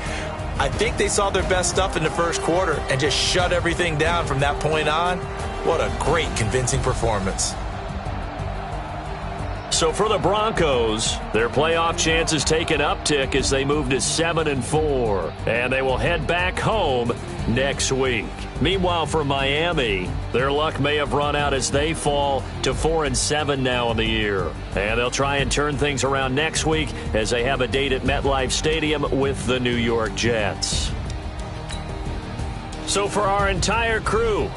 I think they saw their best stuff in the first quarter and just shut everything down from that point on. What a great, convincing performance. So for the Broncos, their playoff chances take an uptick as they move to 7-4, and they will head back home next week. Meanwhile, for Miami, their luck may have run out as they fall to 4-7 now in the year. And they'll try and turn things around next week as they have a date at MetLife Stadium with the New York Jets. So for our entire crew...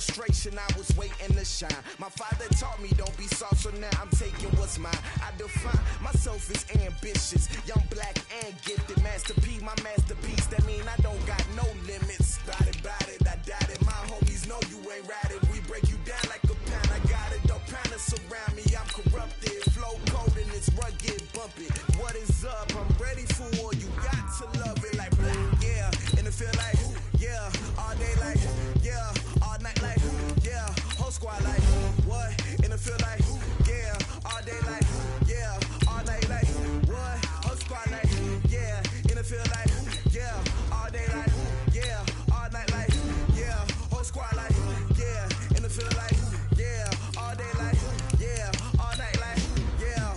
frustration, I was waiting to shine. My father taught me don't be soft, so now I'm taking what's mine. I define myself as ambitious, young, black, and gifted. Master P, my masterpiece. That mean I don't got no limits. Bout it, I doubt it. My homies know you ain't ratted. We break you down like a pound. I got it, don't pound us around me. I'm corrupted, flow cold and it's rugged, bumpy. What is up? I'm ready for war. You got to love it like black, yeah. And it feel like, yeah. All day like, yeah. All night like, yeah. Whole squad like, what? And it feel like, yeah. All day like, yeah. All night like, what? Whole squad like, yeah. And it feel like, yeah. All day like, yeah. All night like, yeah. Whole squad like, yeah. And it feel like, yeah. All day like, yeah. All night like, yeah.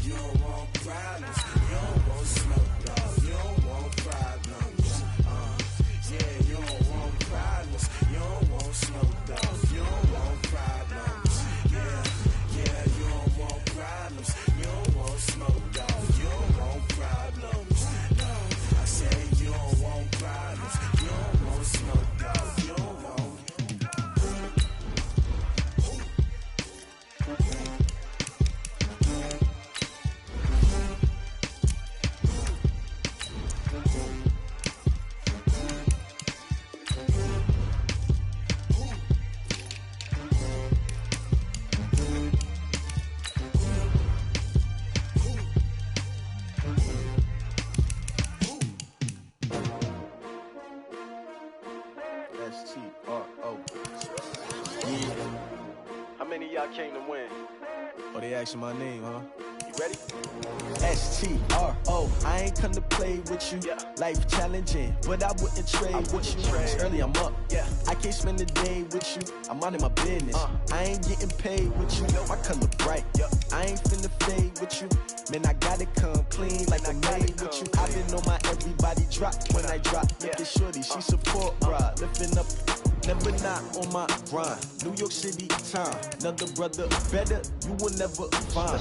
You don't want problems. You don't want smoke, dog. You don't want problems. Yeah, you don't want problems. You don't want smoke, dog. You don't want problems. Yeah, you don't want problems. You don't want smoke, dog. You don't want problems. No, I said you don't want problems. You don't want smoke, dog. You don't want. S-T-R-O. Yeah. How many of y'all came to win? Oh, they asking my name, huh? You ready? S-T-R-O. I ain't come to play with you. Yeah. Life challenging, but I wouldn't trade with you. It's early, I'm up. Yeah. I can't spend the day with you. I'm out in my business. I ain't getting paid with you. My color bright. I ain't finna fade with you. Man, I gotta come clean like I made with you. I've been on my everybody drop when I drop. Look at shorty, she support ride. Lifting up, never not on my grind. New York City time, another brother better, you will never find.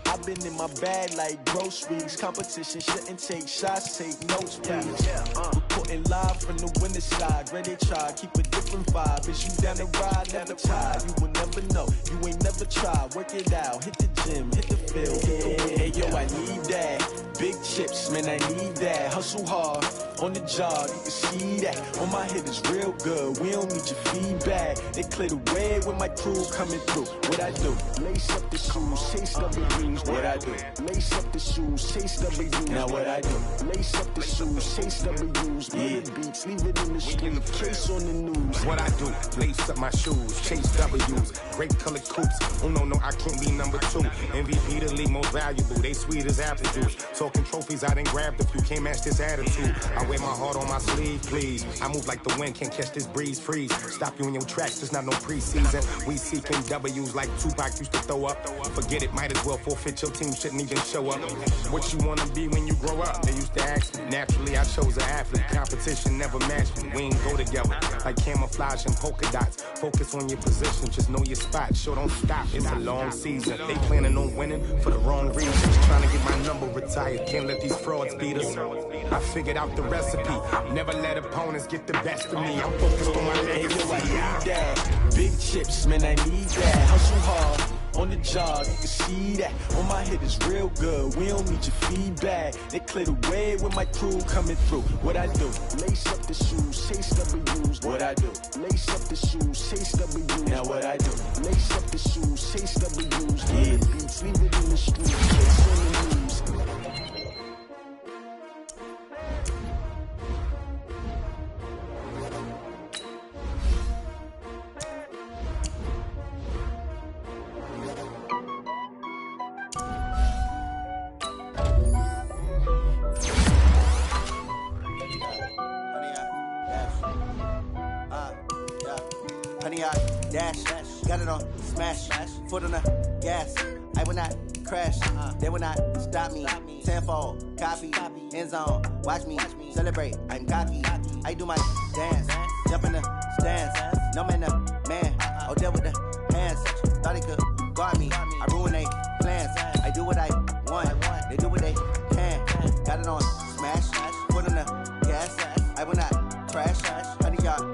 I've been in my bag like groceries. Competition shouldn't take shots, take notes, please. Reporting live from the winter side. Ready to try, keep a different vibe. Is you down the ride, never tired. You will never know, you ain't never tried. Work it out, hit the gym, hit the field, hit the wind. Hey yo, I need that. Big chips, man, I need that. Hustle hard, on the job, you can see that. On my head is real good, we don't need your feedback. They clear the way with my crew coming through. What I do? Lace up the shoes, chase W's. What I do? Lace up the shoes, chase W's. Now what I do? Lace up the shoes, chase W's. Yeah, beats, leave it in the street, case on the news. What I do? Lace up my shoes, chase W's. Great colored coops. Oh no, I can't be number 2. MVP the league most valuable. They sweet as apple juice. Talking trophies, I done grabbed a few. Can't match this attitude. I wear my heart on my sleeve, please. I move like the wind, can't catch this breeze. Freeze. Stop you in your tracks. There's not no preseason. We seeking W's like Tupac used to throw up. Forget it, might as well forfeit. Your team shouldn't even show up. What you wanna be when you grow up? They used to ask me. Naturally, I chose an athlete. Competition never matched me. We ain't go together like camouflage and polka dots. Focus on your position, just know your spot. Sure, don't stop. It's a long season. They planning on winning for the wrong reasons. Trying to get my number retired. Can't let these frauds beat us. I figured out the recipe. Never let opponents get the best of me. I'm focused on my legacy. I need that. Big chips, man, I need that. Hustle hard, on the job, you can see that. On my head is real good, we don't need your feedback. They clear the way with my crew coming through. What I do? Lace up the shoes, chase W's. What I do? Lace up the shoes, chase W's. Now what I do? Lace up the shoes, chase W's. Yeah, beats, leave it in the street, case on the news. Honey, I dash, got it on smash, foot on the gas. I will not crash, they will not stop me. Tenfold, copy, end zone, watch me celebrate. I'm cocky, I do my dance, jump in the stands. No man, the man, oh there with the hands. Thought he could guard me, I ruin they plans. I do what I want, they do what they can. Got it on smash, foot on the gas. I will not crash, honey, y'all.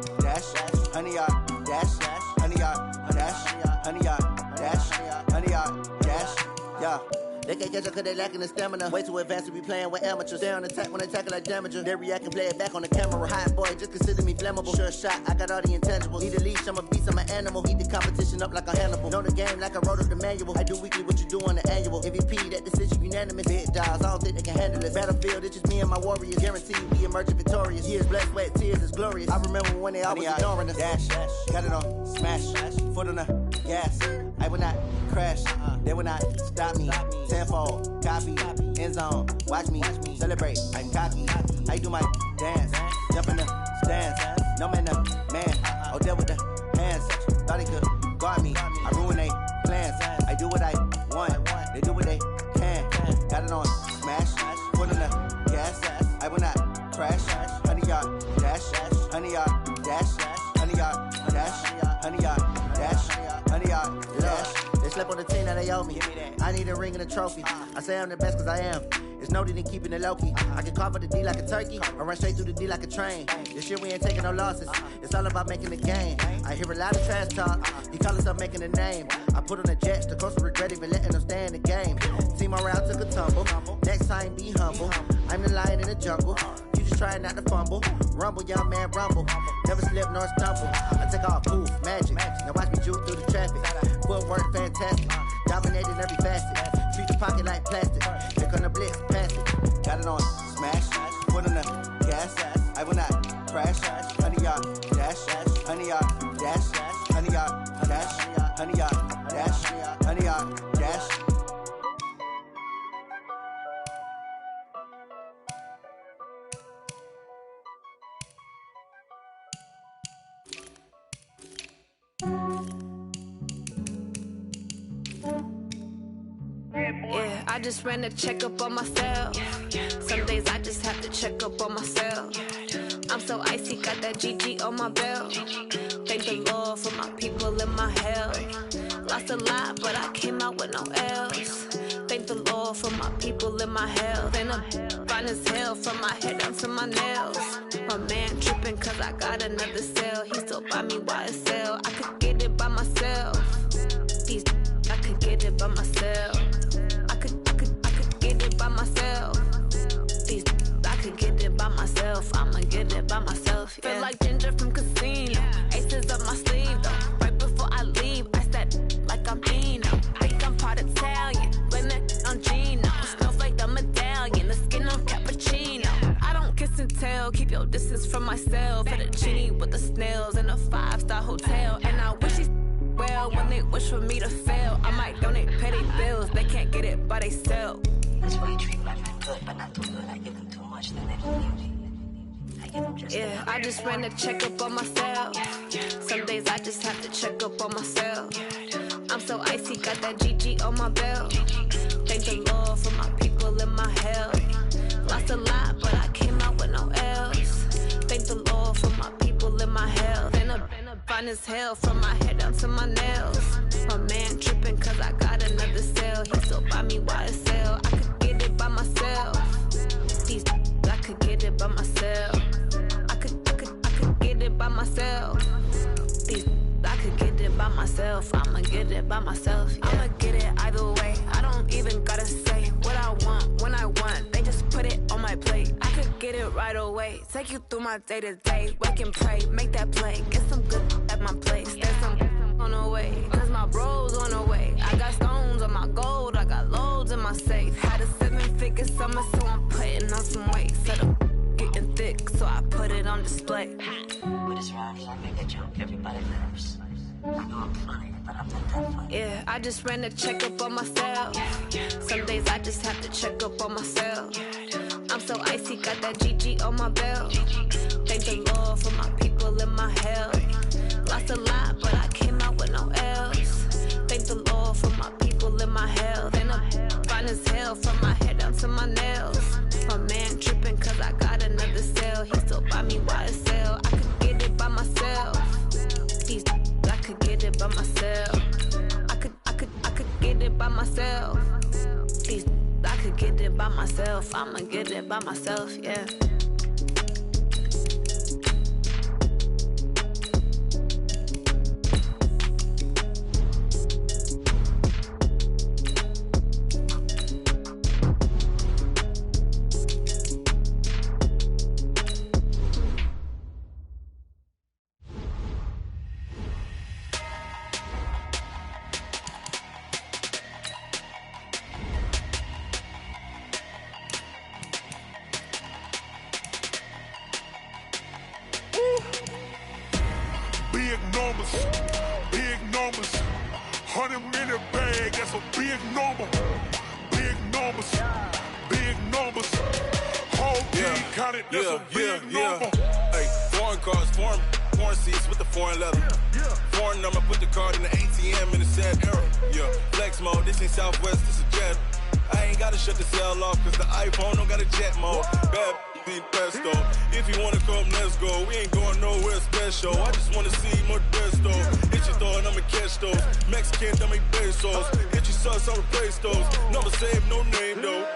Yeah. They can't catch up cause they lacking the stamina. Way too advanced to be playing with amateurs. Stay on attack when they tackle like damager. They react and play it back on the camera. Hot boy, just consider me flammable. Sure shot, I got all the intangibles. Need a leash, I'm a beast, I'm an animal. Eat the competition up like a Hannibal. Know the game like I wrote up the manual. I do weekly what you do on the annual. MVP, that decision unanimous. Big dogs, I don't think they can handle it. Battlefield, it's just me and my warriors. Guaranteed we emerging victorious. Years, blood, sweat, tears, it's glorious. I remember when they always ignoring us. Dash, got it on, smash, foot on the gas. I will not crash, they will not stop me. Tenfold, copy, end zone, watch me celebrate. I'm cocky, I do my dance, jump in the stands. No man, man, oh, there with the hands. Thought they could guard me, I ruin they plans. I do what I want, they do what they can. Got it on, smash, foot on the gas. I will not crash, 100-yard dash, 100-yard dash, 100-yard dash, 100-yard dash, 100-yard dash. They slept on the team that they owe me. I need a ring and a trophy. I say I'm the best cause I am. It's noted in keeping it low-key. I can carve up the D like a turkey or run straight through the D like a train. This year we ain't taking no losses. It's all about making the game. I hear a lot of trash talk. He call himself making a name. I put on the Jets. The coach will regret even letting them stay in the game. Team around took a tumble. Next time be humble. I'm the lion in the jungle. You just trying not to fumble. Rumble, young man, rumble. Never slip nor stumble. I take off, poof, magic. Now watch me juke through the traffic. Footwork fantastic. Dominating every facet. Treat the pocket like plastic. Here come the blitz, pass it. Got it on, smash. Foot on the gas. I will not crash. 100-yard dash. 100-yard dash. 100-yard dash. 100-yard dash. 100-yard dash. Yeah, I just ran a checkup on myself. Some days I just have to check up on myself. I'm so icy, got that GG on my belt. Thank the Lord for my people in my health. Lost a lot, but I came out with no L's. Thank the Lord for my people in my health. And I'm fine as hell from my head down to my nails. My man tripping cause I got another cell. He still buy me YSL. I could get it by myself. These I could get it by myself. I could get it by myself. These I could get it by myself. I'ma get it by myself. Yeah. Feel like Ginger from Casino. Aces up my sleeve though. Right before I leave, I step like I'm Dino. Think I'm part Italian, blame that on Gino. Snowflake the medallion, the skin on cappuccino. I don't kiss and tell, keep your distance from myself. Fettuccine with the snails in a 5-star hotel. And I wish he's well when they wish for me to fail. I might donate petty bills, they can't get it by themselves. That's why you treat my friend good, but not too good. I give them too much, then they don't use it. Yeah, I just ran a checkup on myself. Some days I just have to check up on myself. I'm so icy, got that GG on my belt. Thank the Lord for my people in my health. Lost a lot, but I came out with no L's. Thank the Lord for my people in my health. And I'm fine as hell from my head down to my nails. My man tripping cause I got another cell. He still buy me YSL. I could get it by myself. These I could get it by myself. I could get it by myself. These I could get it by myself. I'ma get it by myself. Yeah. I'ma get it either way. I don't even gotta say what I want when I want. They just put it on my plate. I could get it right away. Take you through my day to day. Wake and pray, make that play. Get some good at my place. There's some on the way. Cause my bro's on the way. I got stones on my gold. I got loads in my safe. Had a 7-figure summer, so I'm putting on some weight. Set up getting thick, so I put it on display. With his rhymes, I make a joke, everybody laughs. I know I'm funny, but I'm not that funny. Yeah, I just ran a checkup on myself. Some days I just have to check up on myself. I'm so icy, got that GG on my belt. Thank the Lord for my people in my health. Lost a lot, but I came out with no L's. Thank the Lord for my people in my health. And I'm fine as hell from my head down to my nails. My man tripping cause I got another cell. He still buy me YSL. I could get it by myself. These I could get it by myself. I could get it by myself. These I could get it by myself. I'ma get it by myself, yeah. 100 in the bag, that's a big number. Big numbers, big numbers. Whole team counted, that's a big number. Hey, foreign cars, foreign seats with the foreign leather. Foreign number, put the card in the ATM in the sad era. Yeah, flex mode, this ain't Southwest, this a jet. I ain't gotta shut the cell off, cause the iPhone don't got a jet mode. Bad be pesto. If you wanna come, let's go. We ain't going nowhere special. I just wanna see more pesto. Hit your thought, I'ma catch those. Mexican, dummy pesos. Hit your sauce, I'll replace those. Number save, no name though.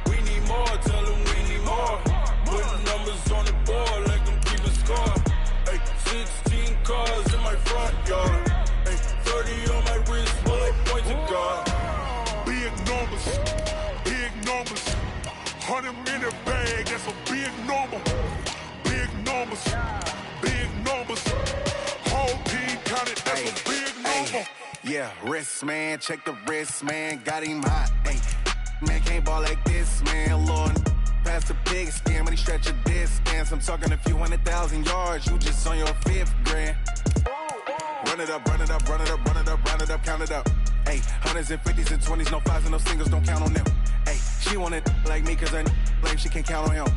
We need more, tell them we need more. Putting numbers on the board like them keeping score. Hey, 16 cars in my front yard. Hey, 30 on my wrist, while I point to God. Big numbers, big numbers. 100 in the bag, that's a big number. Big numbers, big numbers. Whole team counted, that's a big number. Yeah, wrist man, check the wrist man, got him hot. Ay, man can't ball like this, man. Lord, past the big skin, but he stretch a distance. I'm talking a few 100,000 yards, you just on your 5th grand. Run it up, run it up, run it up, run it up, run it up, count it up. Ay, 100s and 50s and 20s, no 5s and no singles, don't count on them. Ay, she want it like me, cause her like she can't count on him.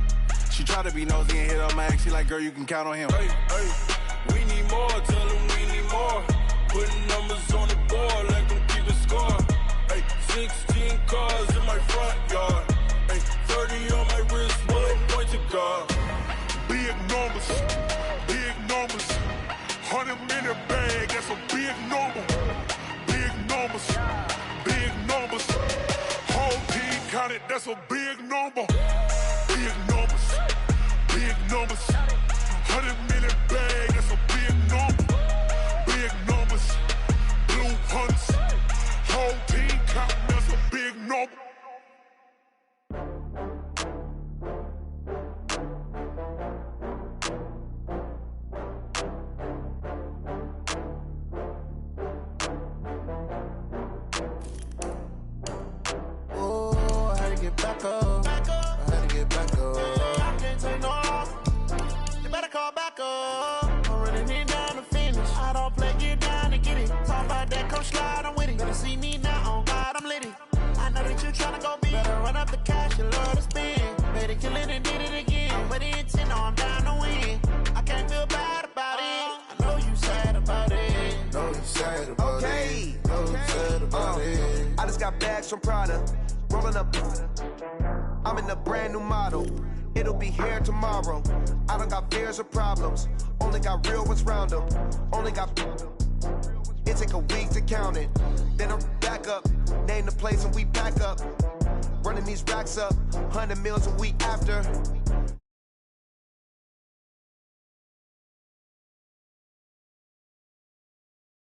She try to be nosy and hit up my ex, she like, girl, you can count on him. Hey, hey, we need more, tell them we need more. Putting numbers on the board like them keeping score. Hey, 16 cars in my front yard. Hey, 30 on my wrist, while I point to God. Big numbers, big numbers. 100 in the bag, that's a big number. Big numbers, big numbers. Whole team counted, that's a big number. Big numbers, big numbers. 100 in the bag, that's a big number. Big numbers, blue hunts. Whole team counting, that's a big number. Back up. I had to get back up. I can't take no loss. You better call back up. I'm running it down to finish. I don't play, get down to get it. Talk about that, come slide, I'm with it. Better see me now, on God, I'm lit it. I know that you tryna go big. Better run up the cash, you love to spend. Better kill it and did it again. I'm with the intent, no, I'm down to win. I can't feel bad about it. I know you sad about it. Know you sad about it. Know you sad about it. I just got bags from Prada. Rolling up, I'm in a brand new model. It'll be here tomorrow. I don't got fears or problems. Only got real ones round them. Only got. It take a week to count it. Then I'm back up. Name the place and we back up. Running these racks up. 100 meals a week after.